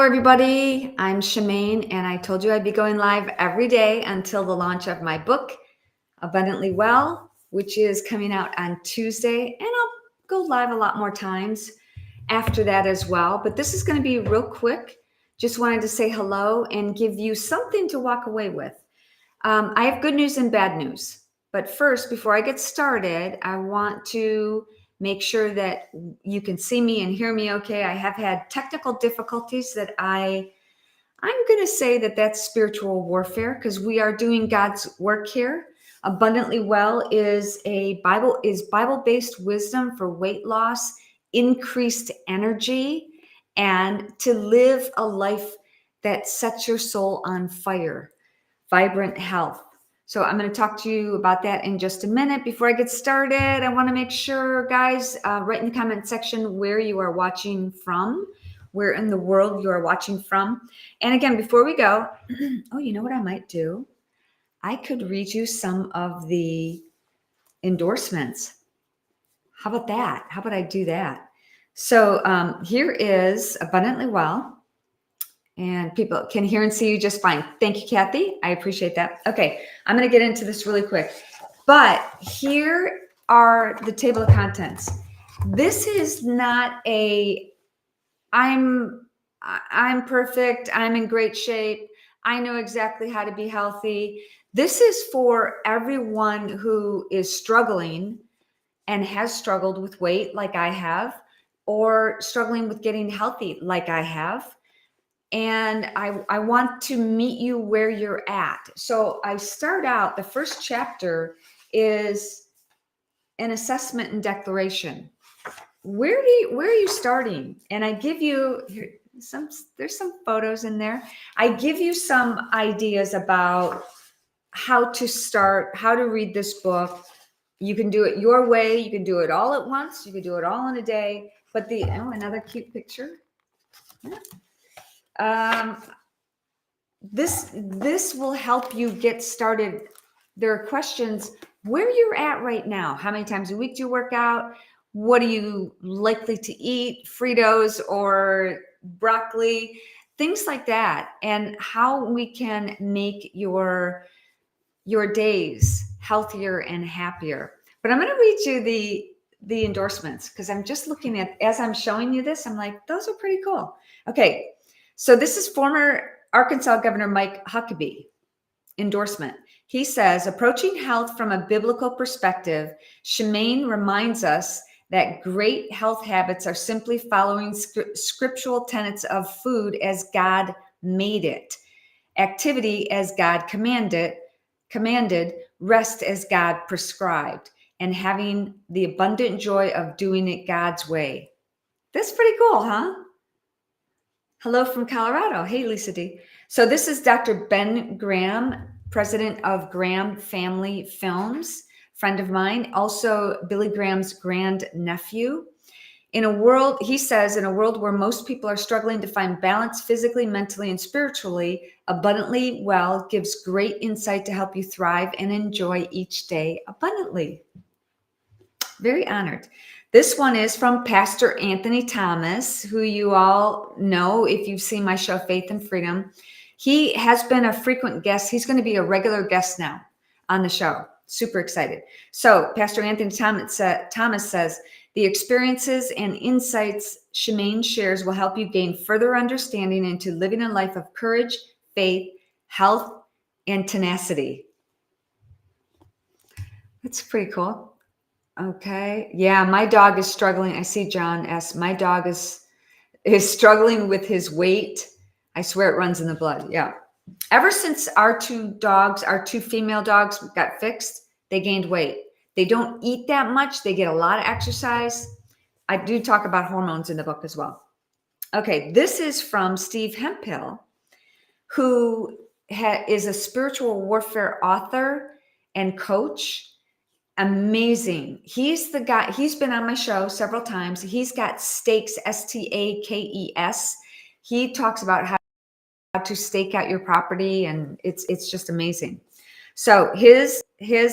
everybody. I'm Shemaine, and I told you I'd be going live every day until the launch of my book, Abundantly Well, which is coming out on Tuesday. And I'll go live a lot more times after that as well. But this is going to be real quick. Just wanted to say hello and give you something to walk away with. I have good news and bad news. But first, before I get started, I want to make sure that you can see me and hear me okay. I have had technical difficulties that I'm going to say that that's spiritual warfare because we are doing God's work here. Abundantly Well is Bible-based wisdom for weight loss, increased energy, and to live a life that sets your soul on fire, vibrant health. So I'm going to talk to you about that in just a minute. Before I get started, I want to make sure, guys, write in the comment section where you are watching from, where in the world you are watching from. And again, before we go, oh, you know what I might do? I could read you some of the endorsements. How about that? How about I do that? So here is Abundantly Well. And people can hear and see you just fine. Thank you, Kathy. I appreciate that. Okay, I'm going to get into this really quick. But here are the table of contents. This is not a I'm perfect, I'm in great shape, I know exactly how to be healthy. This is for everyone who is struggling and has struggled with weight like I have, or struggling with getting healthy like I have. And I want to meet you where you're at. So I start out, the first chapter is an assessment and declaration. Where are you starting? And I give you there's some photos in there. I give you some ideas about how to start, how to read this book. You can do it your way. You can do it all at once. You can do it all in a day. But another cute picture. Yeah. This will help you get started. There are questions where you're at right now. How many times a week do you work out? What are you likely to eat? Fritos or broccoli? Things like that. And how we can make your days healthier and happier. But I'm going to read you the endorsements because I'm just looking at, as I'm showing you this, I'm like, those are pretty cool. Okay. So this is former Arkansas Governor Mike Huckabee endorsement. He says, approaching health from a biblical perspective, Shemaine reminds us that great health habits are simply following scriptural tenets of food as God made it, activity as God commanded, rest as God prescribed, and having the abundant joy of doing it God's way. That's pretty cool, huh? Hello from Colorado. Hey, Lisa D. So this is Dr. Ben Graham, president of Graham Family Films, friend of mine, also Billy Graham's grandnephew. He says, in a world where most people are struggling to find balance physically, mentally, and spiritually, Abundantly Well gives great insight to help you thrive and enjoy each day abundantly. Very honored. This one is from Pastor Anthony Thomas, who you all know if you've seen my show, Faith and Freedom. He has been a frequent guest. He's going to be a regular guest now on the show. Super excited. So Pastor Anthony Thomas says, the experiences and insights Shemaine shares will help you gain further understanding into living a life of courage, faith, health, and tenacity. That's pretty cool. Okay. Yeah, my dog is struggling. I see John S. My dog is struggling with his weight. I swear it runs in the blood. Yeah. Ever since our two female dogs got fixed, they gained weight. They don't eat that much. They get a lot of exercise. I do talk about hormones in the book as well. Okay. This is from Steve Hemphill, who is a spiritual warfare author and coach. Amazing. He's the guy, he's been on my show several times. He's got Stakes, Stakes. He talks about how to stake out your property, and it's just amazing. So his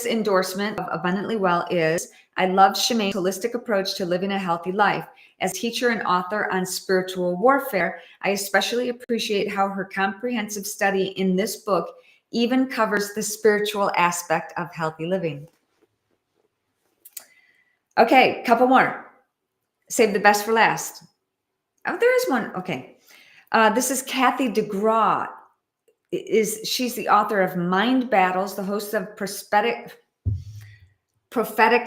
endorsement of Abundantly Well is I love Shemaine's holistic approach to living a healthy life. As a teacher and author on spiritual warfare, I especially appreciate how her comprehensive study in this book even covers the spiritual aspect of healthy living. Okay, couple more. Save the best for last. Oh, there is one. Okay. This is Kathy DeGraw. She's the author of Mind Battles, the host of Prophetic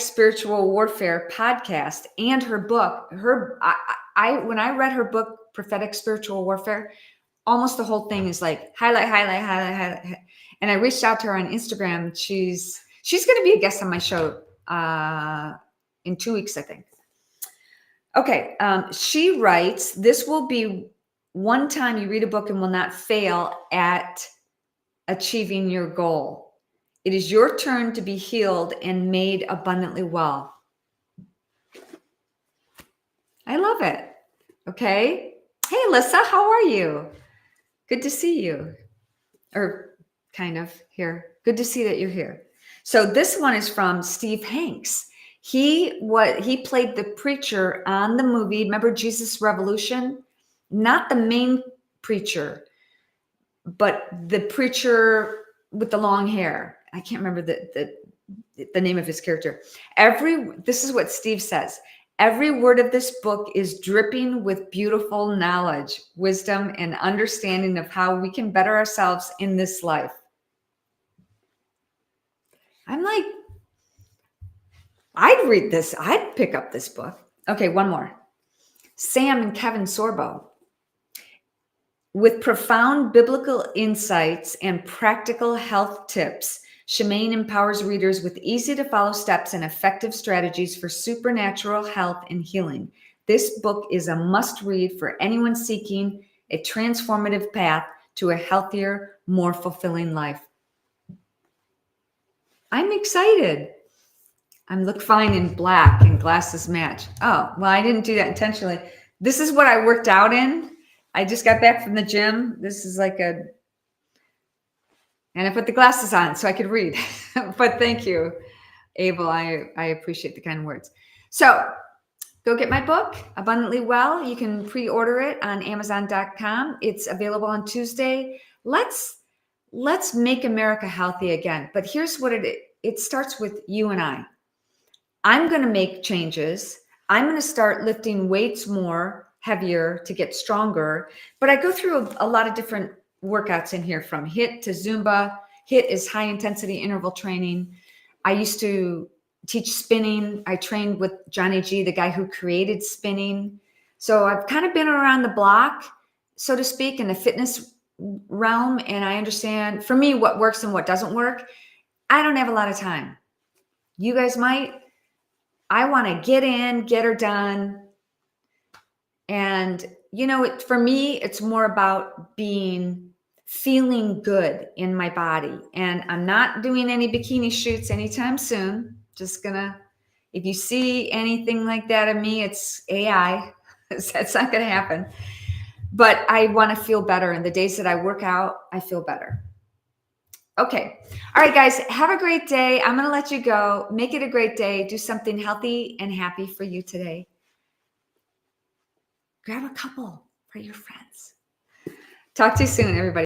Spiritual Warfare podcast, and her book. When I read her book, Prophetic Spiritual Warfare, almost the whole thing is like highlight. And I reached out to her on Instagram. She's going to be a guest on my show in 2 weeks, I think. Okay. She writes, this will be one time you read a book and will not fail at achieving your goal. It is your turn to be healed and made abundantly well. I love it. Okay. Hey, Alyssa, how are you? Good to see you. Or kind of here. Good to see that you're here. So this one is from Steve Hanks. He played the preacher on the movie. Remember Jesus Revolution? Not the main preacher, but the preacher with the long hair. I can't remember the name of his character. This is what Steve says. Every word of this book is dripping with beautiful knowledge, wisdom, and understanding of how we can better ourselves in this life. I'm like, I'd read this. I'd pick up this book. Okay, one more. Sam and Kevin Sorbo. With profound biblical insights and practical health tips, Shemaine empowers readers with easy-to-follow steps and effective strategies for supernatural health and healing. This book is a must-read for anyone seeking a transformative path to a healthier, more fulfilling life. I'm excited. I look fine in black and glasses match. Oh, well, I didn't do that intentionally. This is what I worked out in. I just got back from the gym. This is and I put the glasses on so I could read. But thank you, Abel. I appreciate the kind words. So go get my book, Abundantly Well. You can pre-order it on Amazon.com. It's available on Tuesday. Let's make America healthy again. But here's what it starts with you and I. I'm going to make changes. I'm going to start lifting weights more, heavier to get stronger. But I go through a lot of different workouts in here, from HIIT to Zumba. HIIT is high intensity interval training. I used to teach spinning. I trained with Johnny G, the guy who created spinning. So I've kind of been around the block, so to speak, in the fitness realm. And I understand, for me, what works and what doesn't work. I don't have a lot of time. You guys might. I want to get her done. And, for me, it's more about feeling good in my body. And I'm not doing any bikini shoots anytime soon. Just if you see anything like that of me, it's AI. That's not going to happen. But I want to feel better. And the days that I work out, I feel better. Okay. All right, guys, have a great day. I'm going to let you go. Make it a great day. Do something healthy and happy for you today. Grab a couple for your friends. Talk to you soon, everybody.